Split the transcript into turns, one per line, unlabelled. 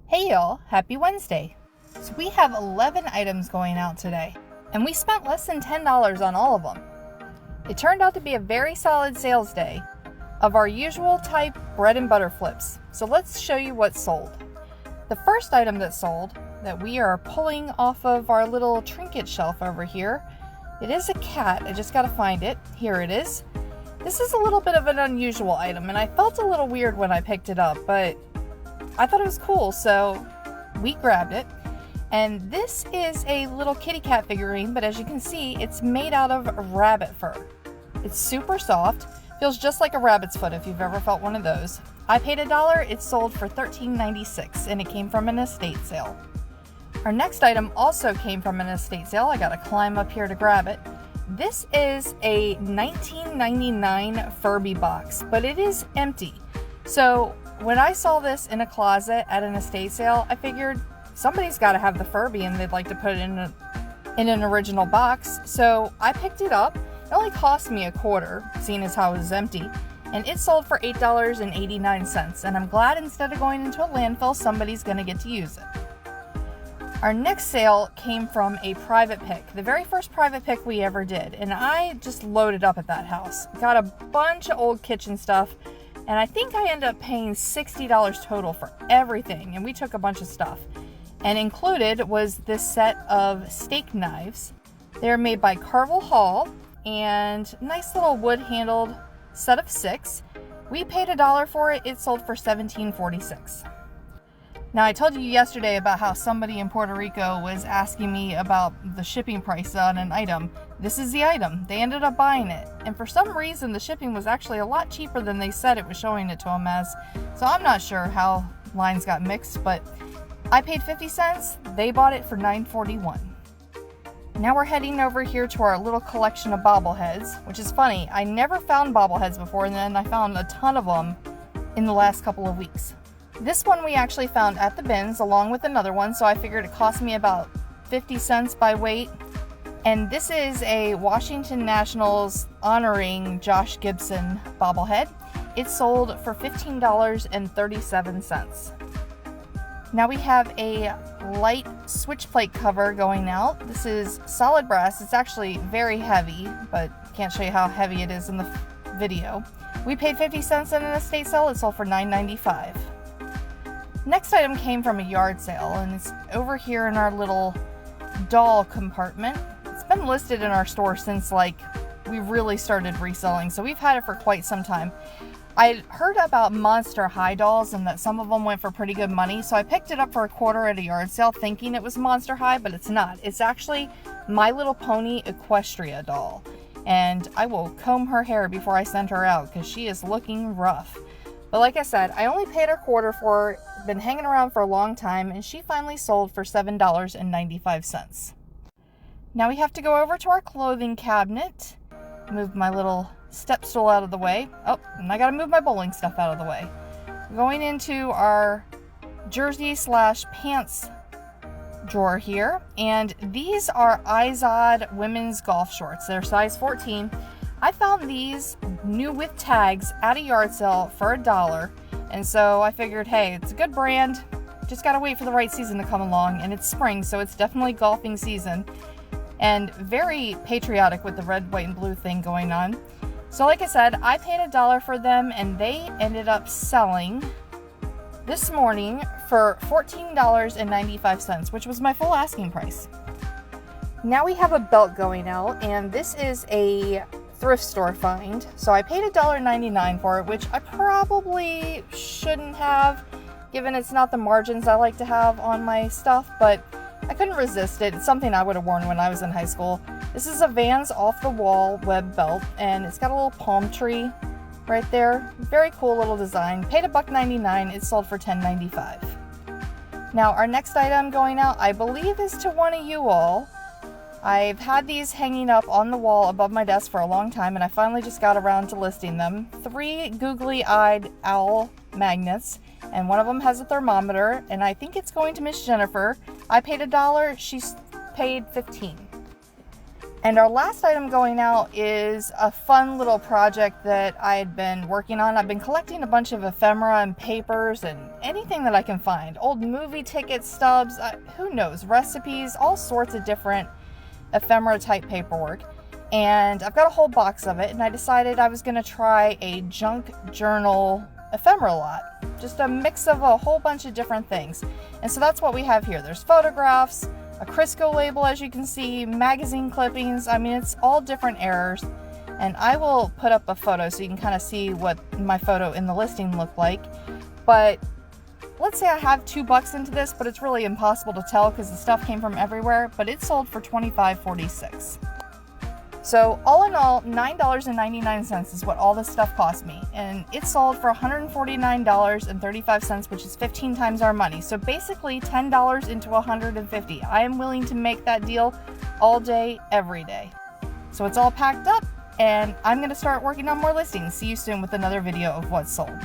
Hey y'all, happy Wednesday. So we have 11 items going out today, and we spent less than $10 on all of them. It turned out to be a very solid sales day of our usual type bread and butter flips. So let's show you what sold. The first item that sold, that we are pulling off of our little trinket shelf over here, it is a cat. I just gotta find it. Here it is. This is a little bit of an unusual item, and I felt a little weird when I picked it up, but I thought it was cool, so we grabbed it. And this is a little kitty cat figurine, but as you can see, it's made out of rabbit fur. It's super soft, feels just like a rabbit's foot if you've ever felt one of those. I paid $1, it sold for $13.96, and it came from an estate sale. Our next item also came from an estate sale. I gotta climb up here to grab it. This is a $19.99 Furby box, but it is empty. So when I saw this in a closet at an estate sale, I figured somebody's got to have the Furby and they'd like to put it in an original box. So I picked it up. It only cost me $0.25, seeing as how it was empty, and it sold for $8.89. And I'm glad instead of going into a landfill, somebody's going to get to use it. Our next sale came from a private pick, the very first private pick we ever did, and I just loaded up at that house. Got a bunch of old kitchen stuff. And I think I ended up paying $60 total for everything. And we took a bunch of stuff. And included was this set of steak knives. They're made by Carvel Hall. And nice little wood-handled set of 6. We paid $1 for it. It sold for $17.46. Now, I told you yesterday about how somebody in Puerto Rico was asking me about the shipping price on an item. This is the item. They ended up buying it. And for some reason, the shipping was actually a lot cheaper than they said it was showing it to them as. So I'm not sure how lines got mixed, but I paid 50 cents. They bought it for $9.41. Now we're heading over here to our little collection of bobbleheads, which is funny. I never found bobbleheads before, and then I found a ton of them in the last couple of weeks. This one we actually found at the bins along with another one, so I figured it cost me about 50 cents by weight. And this is a Washington Nationals honoring Josh Gibson bobblehead. It sold for $15.37. Now we have a light switch plate cover going out. This is solid brass. It's actually very heavy, but can't show you how heavy it is in the video. We paid 50 cents at an estate sale. It sold for $9.95. Next item came from a yard sale, and it's over here in our little doll compartment. It's been listed in our store since we really started reselling, so we've had it for quite some time. I heard about Monster High dolls and that some of them went for pretty good money, so I picked it up for $0.25 at a yard sale thinking it was Monster High, but it's not. It's actually My Little Pony Equestria doll, and I will comb her hair before I send her out because she is looking rough. But like I said, I only paid her $0.25 for it. Been hanging around for a long time, and she finally sold for $7.95. Now we have to go over to our clothing cabinet. Move my little step stool out of the way. Oh, and I gotta move my bowling stuff out of the way. Going into our jersey/pants drawer here, and these are Izod women's golf shorts. They're size 14. I found these new with tags at a yard sale for $1. And so I figured, hey, it's a good brand. Just gotta wait for the right season to come along. And it's spring, so it's definitely golfing season. And very patriotic with the red, white, and blue thing going on. So like I said, I paid $1 for them, and they ended up selling this morning for $14.95, which was my full asking price. Now we have a belt going out, and this is a thrift store find. So I paid $1.99 for it, which I probably shouldn't have, given it's not the margins I like to have on my stuff, but I couldn't resist it. It's something I would have worn when I was in high school. This is a Vans Off the Wall web belt, and it's got a little palm tree right there. Very cool little design. Paid $1.99. It sold for $10.95. Now our next item going out, I believe, is to one of you all. I've had these hanging up on the wall above my desk for a long time, and I finally just got around to listing them. 3 googly-eyed owl magnets, and one of them has a thermometer, and I think it's going to Miss Jennifer. I paid $1, she paid $15. And our last item going out is a fun little project that I had been working on. I've been collecting a bunch of ephemera and papers and anything that I can find. Old movie ticket stubs, who knows, recipes, all sorts of different ephemera type paperwork. And I've got a whole box of it, and I decided I was going to try a junk journal ephemera lot. Just a mix of a whole bunch of different things. And so that's what we have here. There's photographs, a Crisco label, as you can see, magazine clippings. I mean, it's all different errors. And I will put up a photo so you can kind of see what my photo in the listing looked like. But let's say I have $2 into this, but it's really impossible to tell because the stuff came from everywhere. But it sold for $25.46. So all in all, $9.99 is what all this stuff cost me. And it sold for $149.35, which is 15 times our money. So basically $10 into $150. I am willing to make that deal all day, every day. So it's all packed up, and I'm going to start working on more listings. See you soon with another video of what's sold.